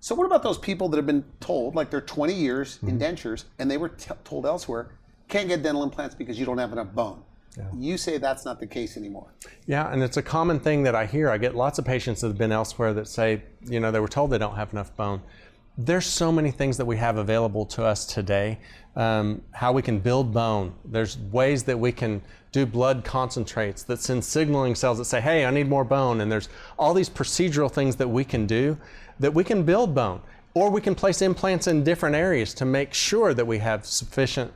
So what about those people that have been told, like they're 20 years indentures, and they were told elsewhere, can't get dental implants because you don't have enough bone? Yeah. You say that's not the case anymore. Yeah, and it's a common thing that I hear. I get lots of patients that have been elsewhere that say, you know, they were told they don't have enough bone. There's so many things that we have available to us today. How we can build bone. There's ways that we can do blood concentrates that send signaling cells that say, hey, I need more bone. And there's all these procedural things that we can do that we can build bone. Or we can place implants in different areas to make sure that we have sufficient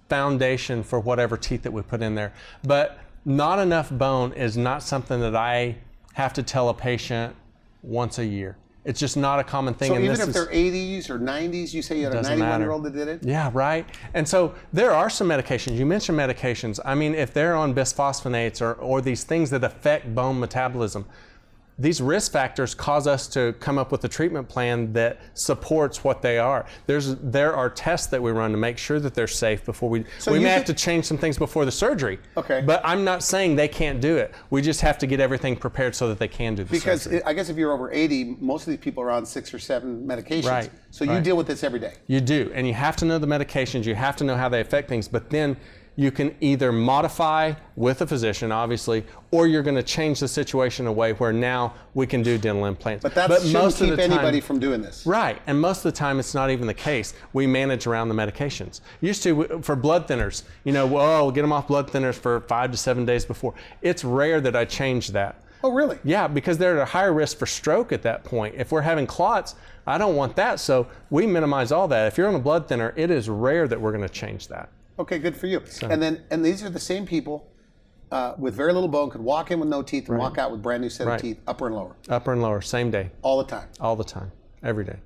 foundation for whatever teeth that we put in there. But not enough bone is not something that I have to tell a patient once a year. It's just not a common thing. So and even if they're 80s or 90s, you say you had a 91-year-old that did it? Yeah, right. And so there are some medications. You mentioned medications. I mean, if they're on bisphosphonates or these things that affect bone metabolism, these risk factors cause us to come up with a treatment plan that supports what they are. There are tests that we run to make sure that they're safe before we may have to change some things before the surgery. Okay. But I'm not saying they can't do it. We just have to get everything prepared so that they can do the surgery. Because I guess if you're over 80, most of these people are on 6 or 7 medications. Right. So you deal with this every day. You do, and you have to know the medications, you have to know how they affect things, but then you can either modify with a physician, obviously, or you're going to change the situation in a way where now we can do dental implants. But that shouldn't keep anybody from doing this. Right, and most of the time it's not even the case. We manage around the medications. Used to, for blood thinners, you know, we'll get them off blood thinners for 5 to 7 days before. It's rare that I change that. Oh, really? Yeah, because they're at a higher risk for stroke at that point. If we're having clots, I don't want that, so we minimize all that. If you're on a blood thinner, it is rare that we're going to change that. Okay, good for you. So. And these are the same people with very little bone, could walk in with no teeth and walk out with brand new set of teeth, upper and lower. Upper and lower, same day. All the time. All the time, every day.